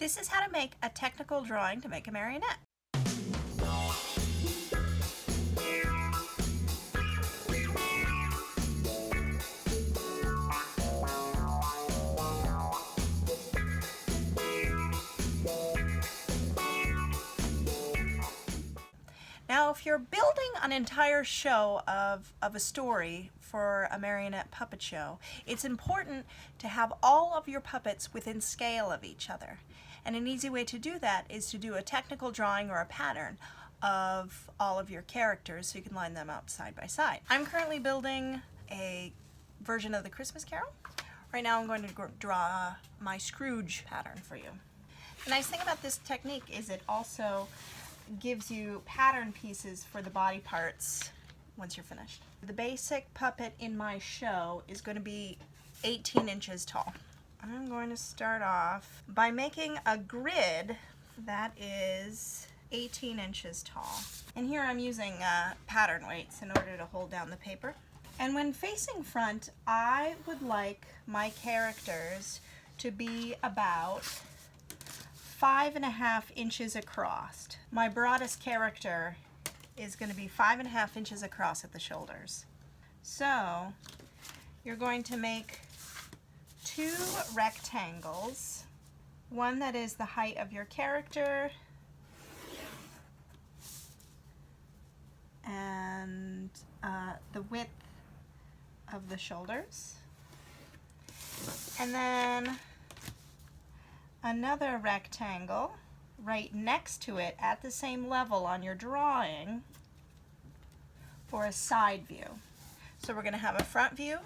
This is how to make a technical drawing to make a marionette. Now, if you're building an entire show of a story for a marionette puppet show, it's important to have all of your puppets within scale of each other. And an easy way to do that is to do a technical drawing or a pattern of all of your characters so you can line them up side by side. I'm currently building a version of the Christmas Carol. Right now I'm going to draw my Scrooge pattern for you. The nice thing about this technique is it also gives you pattern pieces for the body parts once you're finished. The basic puppet in my show is going to be 18 inches tall. I'm going to start off by making a grid that is 18 inches tall. And here I'm using pattern weights in order to hold down the paper. And when facing front, I would like my characters to be about 5.5 inches across. My broadest character is going to be 5.5 inches across at the shoulders. So you're going to make 2 rectangles, one that is the height of your character and the width of the shoulders, and then another rectangle right next to it at the same level on your drawing for a side view. So we're going to have a front view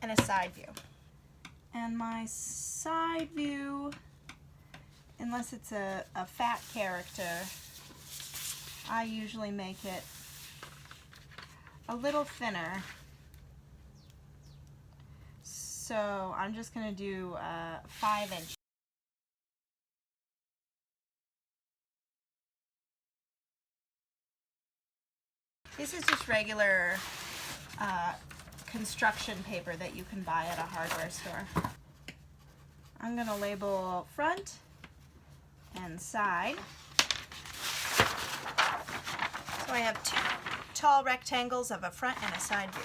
and a side view. And my side view, unless it's a fat character, I usually make it a little thinner. So I'm just going to do 5 inches. This is just regular construction paper that you can buy at a hardware store. I'm going to label front and side. So I have 2 tall rectangles of a front and a side view.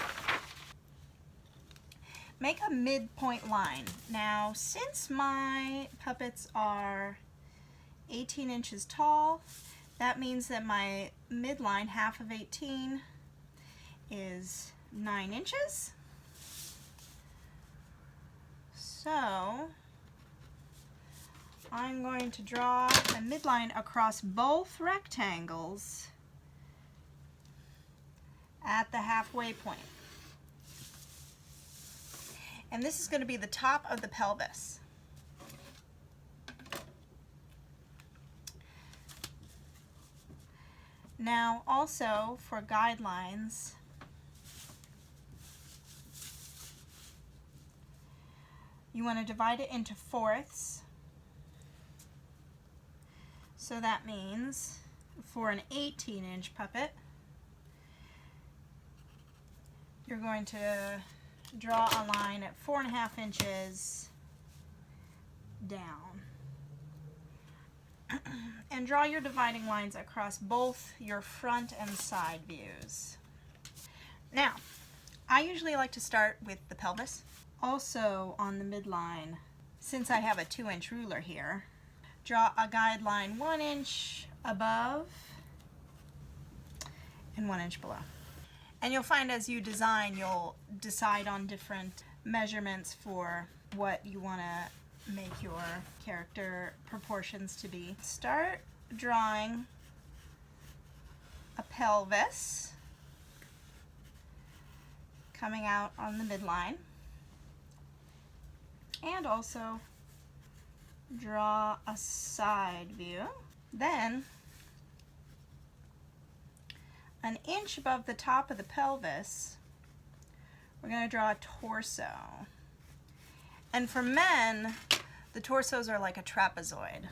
Make a midpoint line. Now, since my puppets are 18 inches tall, that means that my midline, half of 18, is 9 inches. So I'm going to draw a midline across both rectangles at the halfway point. And this is going to be the top of the pelvis. Now, also for guidelines, you want to divide it into fourths. So that means for an 18-inch puppet, you're going to draw a line at 4.5 inches down. And draw your dividing lines across both your front and side views. Now, I usually like to start with the pelvis. Also on the midline, since I have a 2-inch ruler here, draw a guideline 1 inch above and 1 inch below. And you'll find as you design, you'll decide on different measurements for what you want to make your character proportions to be. Start drawing a pelvis coming out on the midline, and also draw a side view. Then 1 inch above the top of the pelvis, we're going to draw a torso. And for men, the torsos are like a trapezoid.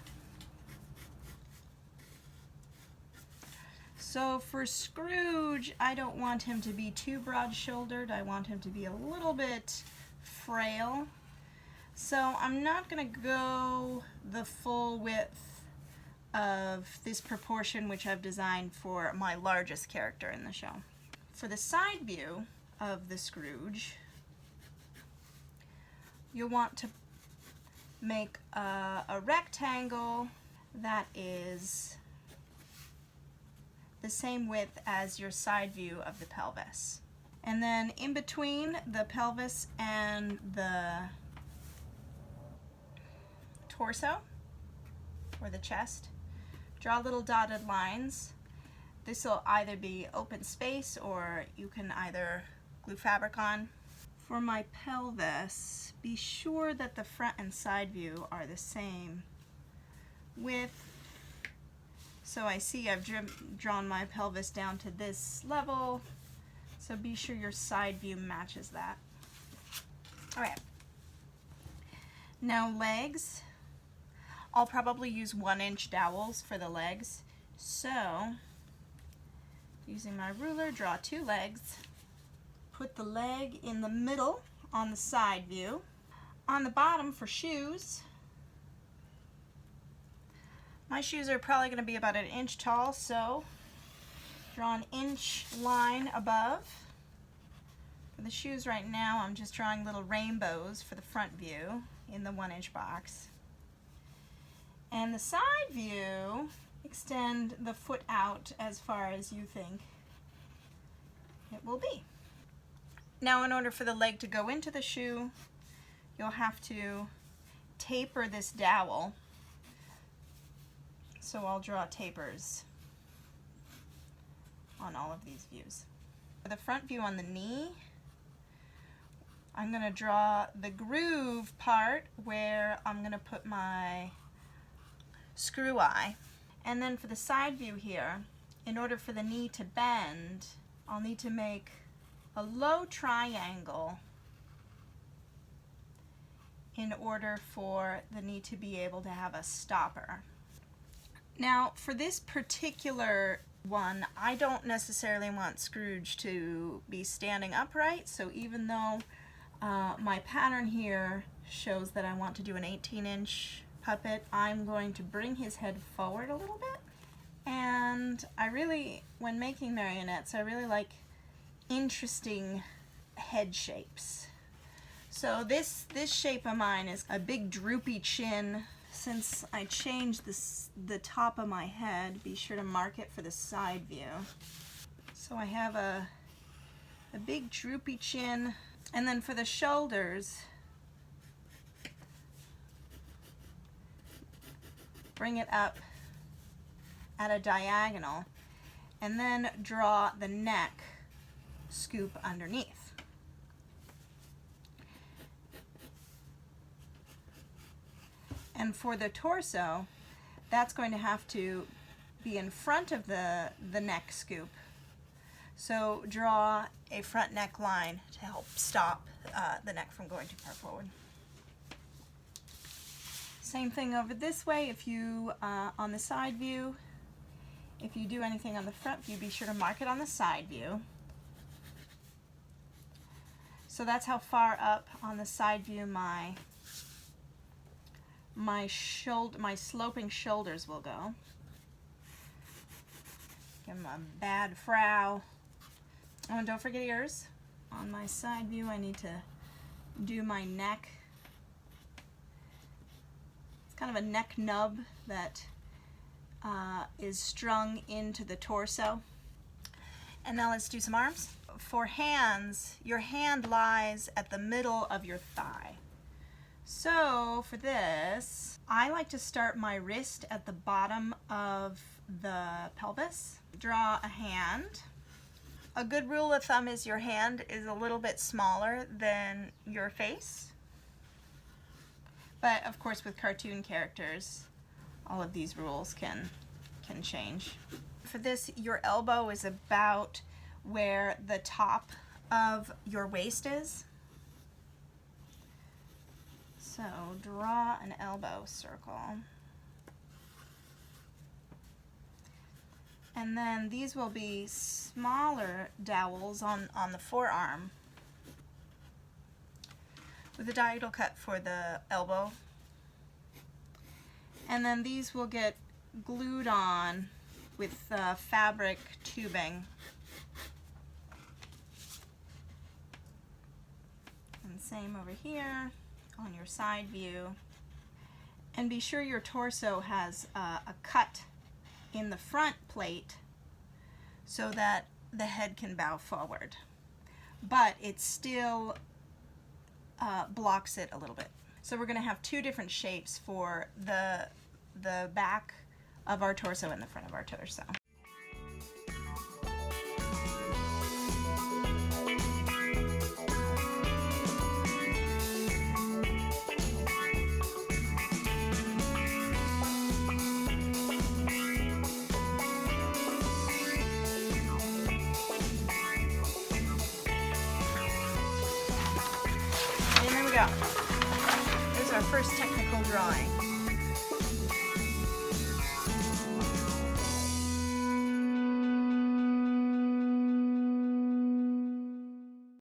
So for Scrooge, I don't want him to be too broad-shouldered. I want him to be a little bit frail. So I'm not going to go the full width of this proportion which I've designed for my largest character in the show. For the side view of the Scrooge, you'll want to make a rectangle that is the same width as your side view of the pelvis. And then in between the pelvis and the torso, or the chest, draw little dotted lines. This will either be open space or you can either glue fabric on. For my pelvis, be sure that the front and side view are the same width. So I see I've drawn my pelvis down to this level, so be sure your side view matches that. All right. Now legs, I'll probably use 1-inch dowels for the legs. So using my ruler, draw 2 legs. Put the leg in the middle on the side view. On the bottom for shoes, my shoes are probably going to be about 1 inch tall, so draw an inch line above. For the shoes right now, I'm just drawing little rainbows for the front view in the 1-inch box. And the side view, extend the foot out as far as you think it will be. Now in order for the leg to go into the shoe, you'll have to taper this dowel. So I'll draw tapers on all of these views. For the front view on the knee, I'm going to draw the groove part where I'm going to put my screw eye. And then for the side view here, in order for the knee to bend, I'll need to make a low triangle in order for the knee to be able to have a stopper. Now for this particular one, I don't necessarily want Scrooge to be standing upright, so even though my pattern here shows that I want to do an 18-inch puppet, I'm going to bring his head forward a little bit. And I really, when making marionettes, I really like interesting head shapes. So this shape of mine is a big droopy chin. Since I changed the top of my head, be sure to mark it for the side view. So I have a big droopy chin. And then for the shoulders, bring it up at a diagonal and then draw the neck scoop underneath. And for the torso, that's going to have to be in front of the neck scoop. So draw a front neck line to help stop the neck from going too far forward. Same thing over this way. If you, on the side view, if you do anything on the front view, be sure to mark it on the side view. So that's how far up on the side view my sloping shoulders will go. Give them a bad frow. Oh, and don't forget ears. On my side view, I need to do my neck. It's kind of a neck nub that is strung into the torso. And now let's do some arms. For hands, your hand lies at the middle of your thigh. So for this, I like to start my wrist at the bottom of the pelvis. Draw a hand. A good rule of thumb is your hand is a little bit smaller than your face. But of course with cartoon characters, all of these rules can change. For this, your elbow is about where the top of your waist is. So draw an elbow circle. And then these will be smaller dowels on the forearm. with a diagonal cut for the elbow. And then these will get glued on with fabric tubing. And same over here on your side view. And be sure your torso has a cut in the front plate so that the head can bow forward. But it still blocks it a little bit. So we're going to have two different shapes for the back of our torso and the front of our torso. And there we go. There's our first technical drawing.